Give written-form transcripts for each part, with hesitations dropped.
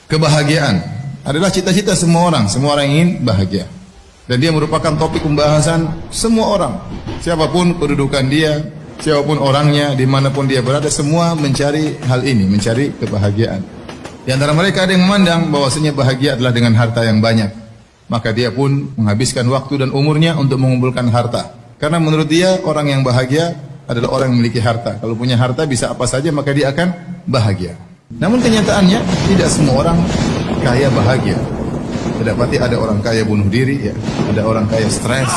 Kebahagiaan adalah cita-cita semua orang. Semua orang ingin bahagia. Dan dia merupakan topik pembahasan semua orang. Siapapun kedudukan dia, siapapun orangnya, dimanapun dia berada, semua mencari hal ini, mencari kebahagiaan. Di antara mereka ada yang memandang bahwasanya bahagia adalah dengan harta yang banyak. Maka dia pun menghabiskan waktu dan umurnya untuk mengumpulkan harta. Karena menurut dia orang yang bahagia adalah orang yang memiliki harta. Kalau punya harta bisa apa saja maka dia akan bahagia. Namun kenyataannya tidak semua orang kaya bahagia. Dapati ada orang kaya bunuh diri, ya. Ada orang kaya stres,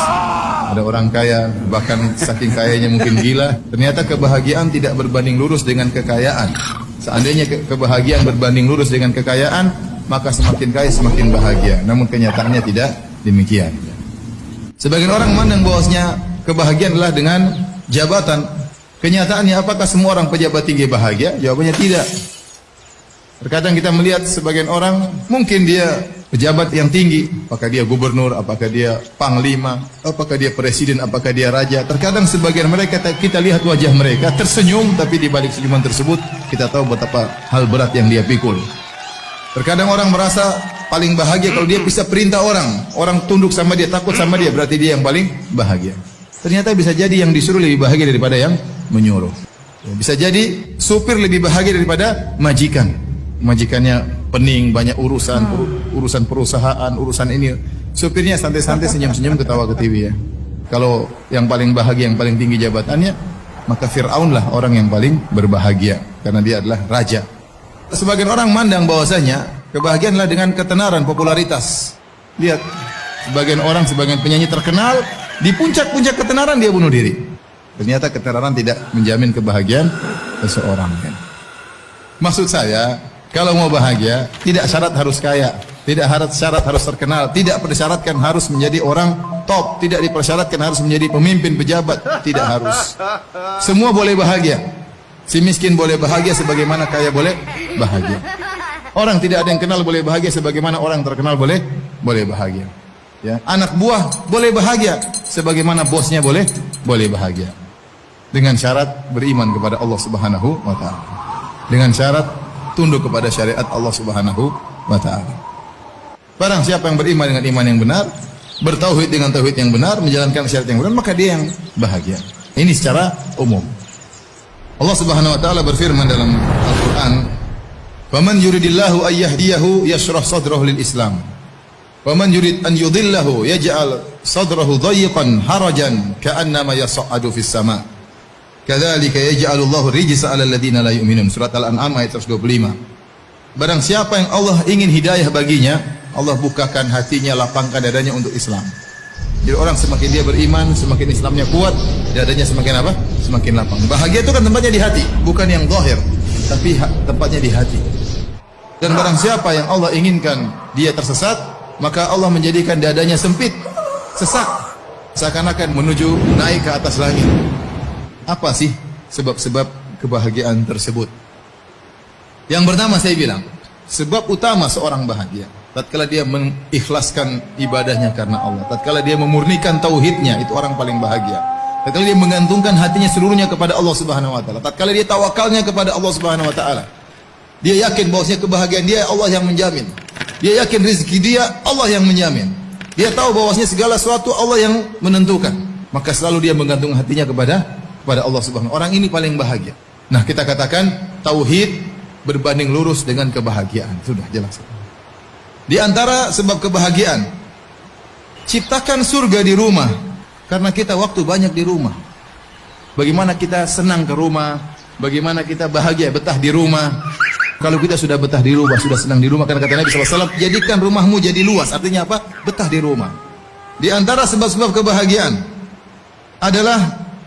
ada orang kaya bahkan saking kayanya mungkin gila. Ternyata kebahagiaan tidak berbanding lurus dengan kekayaan. Seandainya kebahagiaan berbanding lurus dengan kekayaan, maka semakin kaya semakin bahagia. Namun kenyataannya tidak demikian. Sebagian orang memandang bahwasanya kebahagiaan adalah dengan jabatan. Kenyataannya apakah semua orang pejabat tinggi bahagia? Jawabannya tidak. Terkadang kita melihat sebagian orang mungkin dia pejabat yang tinggi, apakah dia gubernur, apakah dia panglima, apakah dia presiden, apakah dia raja. Terkadang sebagian mereka kita lihat wajah mereka tersenyum, tapi di balik senyuman tersebut kita tahu betapa hal berat yang dia pikul. Terkadang orang merasa paling bahagia kalau dia bisa perintah orang tunduk sama dia, takut sama dia, berarti dia yang paling bahagia. Ternyata bisa jadi yang disuruh lebih bahagia daripada yang menyuruh. Bisa jadi supir lebih bahagia daripada majikan. Majikannya pening, banyak urusan perusahaan, urusan ini. Supirnya santai-santai, senyum-senyum, ketawa ke TV ya. Kalau yang paling bahagia, yang paling tinggi jabatannya, maka Fir'aun lah orang yang paling berbahagia karena dia adalah raja. Sebagian orang mandang bahwasanya kebahagiaan adalah dengan ketenaran, popularitas. Lihat, sebagian penyanyi terkenal, di puncak-puncak ketenaran dia bunuh diri. Ternyata ketenaran tidak menjamin kebahagiaan seseorang. Maksud saya, kalau mau bahagia, tidak syarat harus kaya, tidak syarat harus terkenal, tidak persyaratkan harus menjadi orang top, tidak dipersyaratkan harus menjadi pemimpin, pejabat, tidak harus. Semua boleh bahagia. Si miskin boleh bahagia sebagaimana kaya boleh bahagia. Orang tidak ada yang kenal boleh bahagia sebagaimana orang terkenal boleh bahagia. Ya, anak buah boleh bahagia sebagaimana bosnya boleh bahagia. Dengan syarat beriman kepada Allah Subhanahu wa taala. Dengan syarat tunduk kepada syariat Allah Subhanahu wa taala. Barang siapa yang beriman dengan iman yang benar, bertauhid dengan tauhid yang benar, menjalankan syariat yang benar, maka dia yang bahagia. Ini secara umum. Allah Subhanahu wa taala berfirman dalam Al-Qur'an, "Faman yuridillahu ay yahdiyahu yashrah sadrahu lil Islam. Waman yurid an yudhillahu yaj'al sadrahu dhayiqan harajan ka'annama yas'adu fis sama'. Kadzalika yaj'alullahu rijsa 'alal ladzina la yu'minun." Surat Al-An'am ayat 125. Barang siapa yang Allah ingin hidayah baginya, Allah bukakan hatinya, lapangkan dadanya untuk Islam. Jadi orang semakin dia beriman, semakin Islamnya kuat, dadanya semakin apa? Semakin lapang. Bahagia itu kan tempatnya di hati, bukan yang zahir, tapi tempatnya di hati. Dan barang siapa yang Allah inginkan dia tersesat, maka Allah menjadikan dadanya sempit, sesak, seakan-akan menuju naik ke atas langit. Apa sih sebab-sebab kebahagiaan tersebut? Yang pertama saya bilang, sebab utama seorang bahagia tatkala dia mengikhlaskan ibadahnya karena Allah, tatkala dia memurnikan tauhidnya, itu orang paling bahagia. Tatkala dia menggantungkan hatinya seluruhnya kepada Allah Subhanahu wa taala, tatkala dia tawakalnya kepada Allah Subhanahu wa taala. Dia yakin bahwasanya kebahagiaan dia Allah yang menjamin. Dia yakin rezeki dia Allah yang menjamin. Dia tahu bahwasanya segala sesuatu Allah yang menentukan. Maka selalu dia menggantung hatinya kepada Allah Subhanahu. Orang ini paling bahagia. Nah, kita katakan tauhid berbanding lurus dengan kebahagiaan. Sudah jelas. Di antara sebab kebahagiaan, ciptakan surga di rumah. Karena kita waktu banyak di rumah. Bagaimana kita senang ke rumah, bagaimana kita bahagia betah di rumah. Kalau kita sudah betah di rumah, sudah senang di rumah, karena kata Nabi SAW, jadikan rumahmu jadi luas. Artinya apa? Betah di rumah. Di antara sebab-sebab kebahagiaan adalah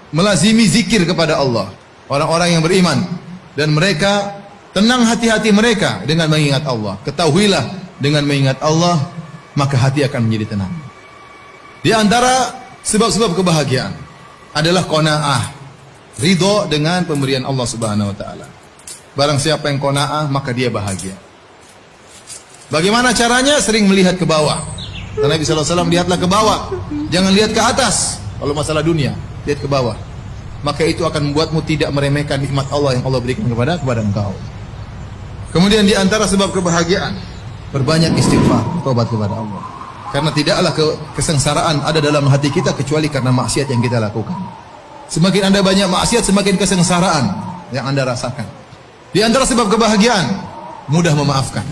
melazimi zikir kepada Allah. Orang-orang yang beriman dan mereka tenang hati-hati mereka dengan mengingat Allah. Ketahuilah, dengan mengingat Allah maka hati akan menjadi tenang. Di antara sebab-sebab kebahagiaan adalah qanaah, ridho dengan pemberian Allah Subhanahu wa taala. Barang siapa yang qanaah maka dia bahagia. Bagaimana caranya? Sering melihat ke bawah. Nabi sallallahu alaihi wasallam, lihatlah ke bawah, jangan lihat ke atas. Kalau masalah dunia, lihat ke bawah. Maka itu akan membuatmu tidak meremehkan nikmat Allah yang Allah berikan kepada engkau. Kemudian di antara sebab kebahagiaan Perbanyak istighfar, tobat kepada Allah. Karena tidaklah kesengsaraan ada dalam hati kita kecuali karena maksiat yang kita lakukan. Semakin Anda banyak maksiat, semakin kesengsaraan yang Anda rasakan. Di antara sebab kebahagiaan, mudah memaafkan.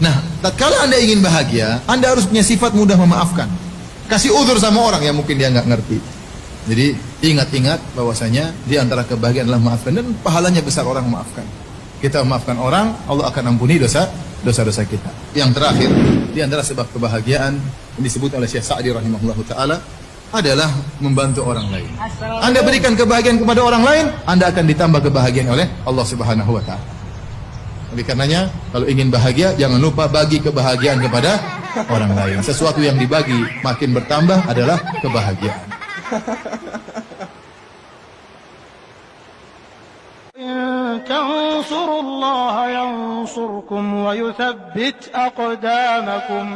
Nah, tatkala Anda ingin bahagia, Anda harus punya sifat mudah memaafkan. Kasih uzur sama orang yang mungkin dia nggak ngerti. Jadi ingat-ingat bahwasanya di antara kebahagiaan adalah memaafkan, dan pahalanya besar orang memaafkan. Kita memaafkan orang, Allah akan ampuni dosa-dosa kita. Yang terakhir, di antara sebab kebahagiaan yang disebut oleh Syekh Sa'di rahimahullahu taala adalah membantu orang lain. Anda berikan kebahagiaan kepada orang lain, Anda akan ditambah kebahagiaan oleh Allah Subhanahu wa taala. Oleh karenanya, kalau ingin bahagia, jangan lupa bagi kebahagiaan kepada orang lain. Sesuatu yang dibagi makin bertambah adalah kebahagiaan. تنصروا الله ينصركم ويثبت أقدامكم